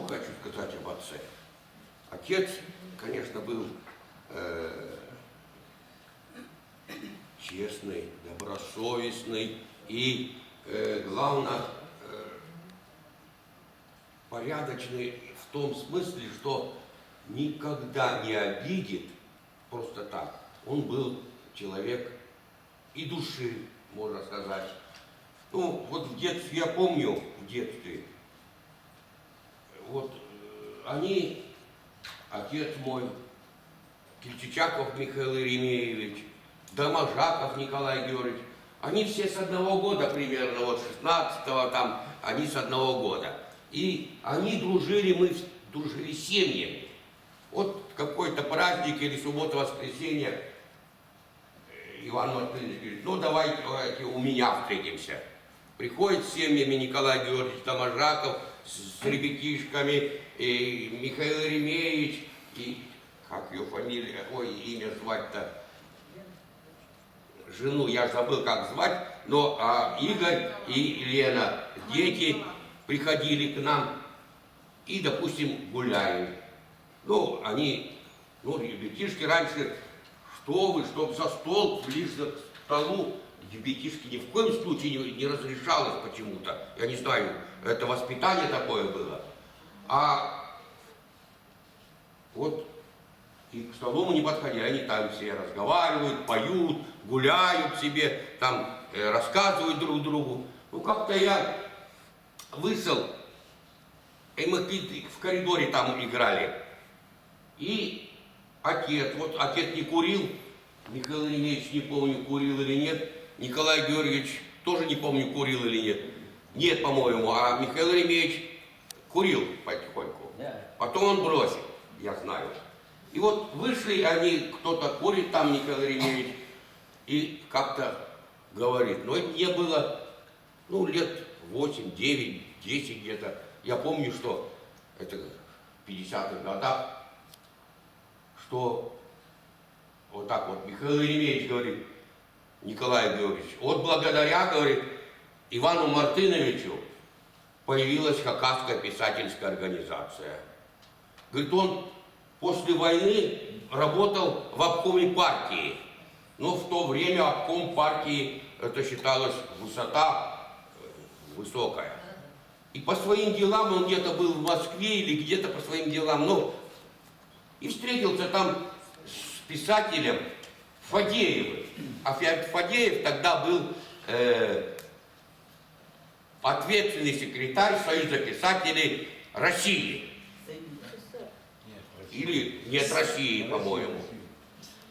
что хочу сказать об отце. Отец, конечно, был честный, добросовестный и, главное, порядочный в том смысле, что никогда не обидит просто так. Он был человек и души, можно сказать. Ну, вот в детстве, я помню, в детстве, вот они, отец мой, Кельчичаков Михаил Еремеевич, Доможаков Николай Георгиевич, они все с одного года примерно, вот 16-го там, они с одного года. И они дружили, мы дружили семьями. Вот какой-то праздник или суббота-воскресенье, Иван Мартынович говорит, ну давайте у меня встретимся. Приходит с семьями Николай Георгиевич Доможаков с ребятишками, и Михаил Еремеевич, и как ее фамилия, ой, имя звать-то, жену я забыл, как звать, но Игорь и Лена, дети, приходили к нам и, допустим, гуляют. Ну, они, ребятишки раньше, что вы, чтоб за стол, ближе к столу, ребятишки ни в коем случае не разрешалось почему-то. Я не знаю, это воспитание такое было. А вот и к столу мы не подходили, они там все разговаривают, поют, гуляют себе, там рассказывают друг другу. Ну, как-то я вышел, и мы в коридоре там играли. И отец, вот отец не курил, Михаил Ильич, не помню, курил или нет, Николай Георгиевич тоже не помню, курил или нет. Нет, по-моему, а Михаил Ильич курил потихоньку. Потом он бросил, я знаю. И вот вышли они, кто-то курит там, Михаил Ильич, и как-то говорит, но это мне было, лет 8, 9, 10 где-то. Я помню, что это в 50-х годах, что вот так вот Михаил Еремеевич говорит, Николай Георгиевич, вот благодаря, говорит, Ивану Мартыновичу появилась Хакасская писательская организация. Говорит, он после войны работал в обкоме партии. Но в то время обком партии, это считалось высота высокая. И по своим делам он где-то был в Москве или где-то по своим делам, и встретился там с писателем Фадеевым. А Фадеев тогда был ответственный секретарь Союза писателей России. Или нет, России, по-моему.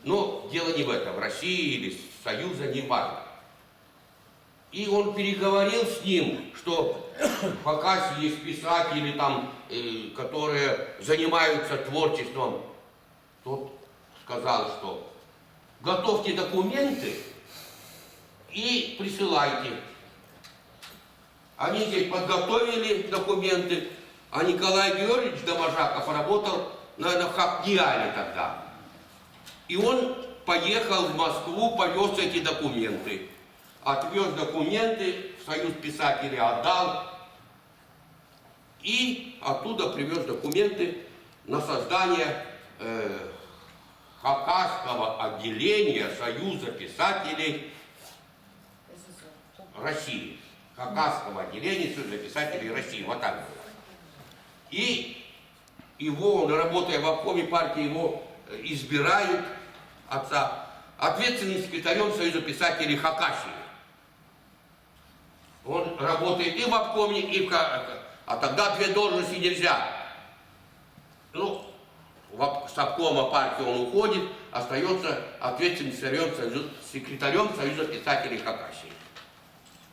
Но дело не в этом, России или Союза, не важно. И он переговорил с ним, что в Хакасии есть писатели, там, которые занимаются творчеством. Тот сказал, что готовьте документы и присылайте. Они здесь подготовили документы, а Николай Георгиевич Доможаков работал, наверное, в Хапниале тогда. И он поехал в Москву, повез эти документы. Отвез документы, в Союз писателей отдал. И оттуда привез документы на создание Хакасского отделения Союза писателей России. Хакасского отделения Союза писателей России. Вот так было. И его, работая в обкоме партии, его избирают, отца, ответственным секретарем Союза писателей Хакасии. Он работает и в обкоме, и в... А тогда две должности нельзя. С обкома партии он уходит, остается ответственным секретарем Союза писателей Хакасии.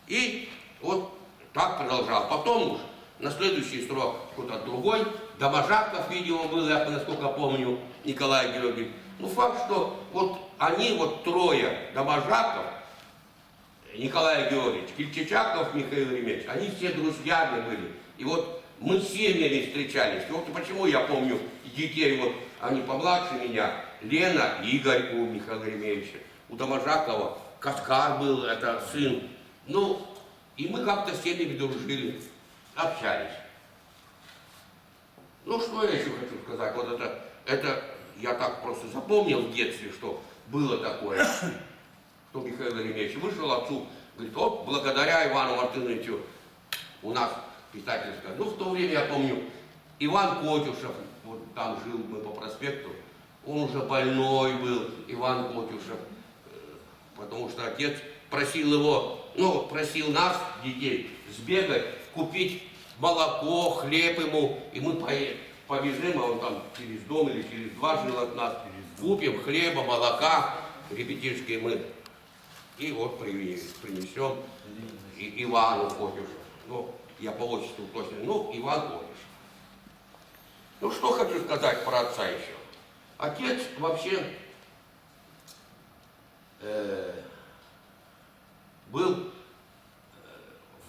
И вот так продолжал. Потом уж на следующий срок кто-то другой, Доможаков, видимо, был, я насколько помню, Николай Георгиевич. Факт, что вот они, трое, Доможаков, Николай Георгиевич, Кельчичаков, Михаил Еремеевич, они все друзьями были. И вот мы с семьями встречались. Вот почему я помню детей, они помладше меня, Лена, Игорь у Михаила Еремеевича, у Доможакова Каскар был, это сын. И мы как-то с семьями дружили, общались. Ну, что я еще хочу сказать? Вот это я так просто запомнил в детстве, что было такое, что Михаил Еремеевич вышел отцу, говорит, вот благодаря Ивану Мартыновичу у нас писательская. Ну, в то время, я помню, Иван Котюшев, вот там жил мы по проспекту, он уже больной был, Иван Котюшев, потому что отец просил его, ну, просил нас, детей, сбегать, купить молоко, хлеб ему, и мы побежим, а он там через дом или через два жил от нас, купим хлеба, молока, ребятишки мы, и вот принесем Ивану Котюшеву. Ну, я по отчеству точно, ну, Иван Котюшев. Ну, что хочу сказать про отца еще. Отец вообще был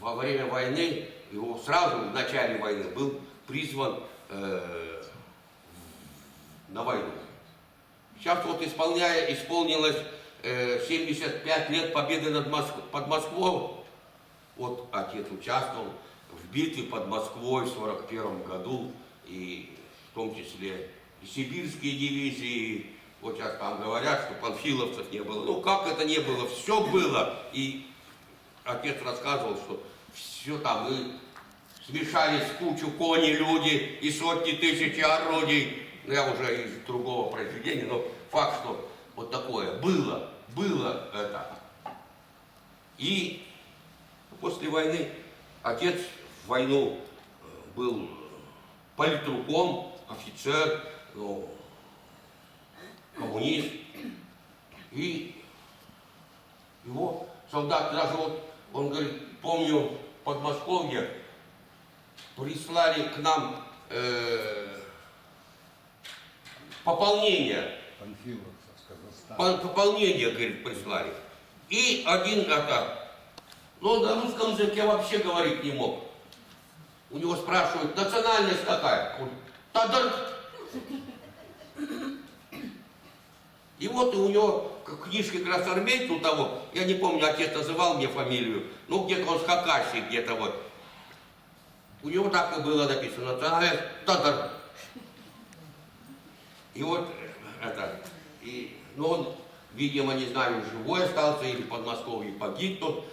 во время войны, его сразу в начале войны был призван на войну. Сейчас вот исполнилось 75 лет победы под Москвой. Вот отец участвовал в битве под Москвой в 1941 году, и в том числе и сибирские дивизии. Вот сейчас там говорят, что панфиловцев не было. Ну как это не было? Все было. И отец рассказывал, что все там мы смешались в кучу кони, люди и сотни тысяч орудий. Ну, я уже из другого произведения, но факт, что вот такое было это. И после войны отец в войну был политруком, офицер, ну, коммунист. И его солдаты даже вот, он говорит, помню, в Подмосковье прислали к нам пополнение. Пополнение, говорит, прислали. И один ну, он на русском языке вообще говорить не мог. У него спрашивают, национальность какая? Он, Тадар. И вот у него в книжке красноармейц у того, я не помню, отец называл мне фамилию, ну где-то он с Хакасии, где-то вот. У него так и было написано, национальность Тадар. И вот ну он, видимо, не знаю, живой остался или в Подмосковье погиб тот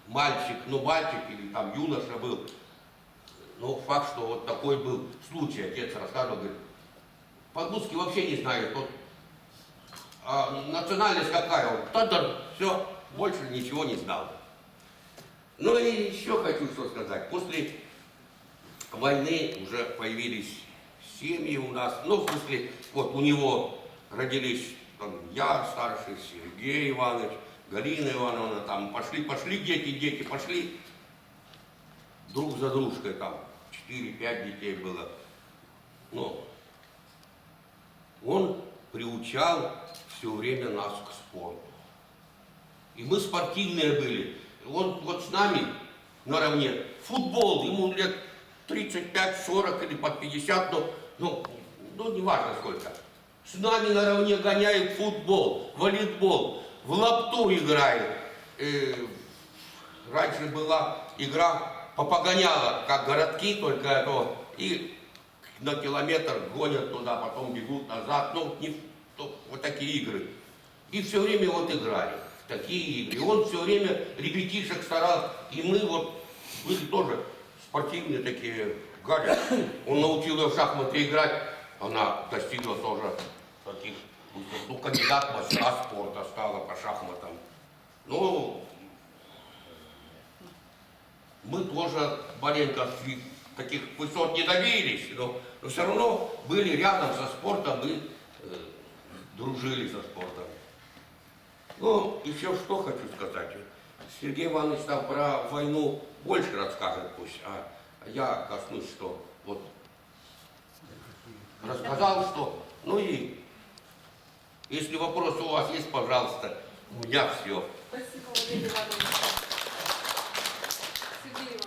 мальчик или там юноша был. Но факт, что вот такой был случай, отец рассказывал, говорит, по-русски вообще не знает, вот, национальность какая, он, Тадар, все, больше ничего не знал. Ну и еще хочу что сказать, после войны уже появились семьи у нас, ну в смысле, вот у него родились там, я старший, Сергей Иванович, Галина Ивановна, там пошли дети пошли друг за дружкой, там 4-5 детей было. Но он приучал все время нас к спорту. И мы спортивные были. Он вот с нами наравне. Футбол, ему лет 35, 40 или под 50, ну не важно сколько. С нами наравне гоняет футбол, волейбол, в лапту играет. Раньше была игра попогоняла, как городки, только это, и на километр гонят туда, потом бегут назад, вот такие игры. И все время вот играли в такие игры. И он все время ребятишек старал, и мы вот были тоже спортивные такие. Галя, он научил ее в шахматы играть, она достигла тоже таких, ну, кандидат в мастера спорта стала по шахматам. Ну, мы тоже маленько таких высот не добились, но все равно были рядом со спортом, мы дружили со спортом. Ну, еще что хочу сказать. Сергей Иванович там про войну больше расскажет пусть, а я коснусь, что вот рассказал, что, ну и если вопросы у вас есть, пожалуйста, у меня все. Спасибо, Владимир Иванович. Сергей Иванович.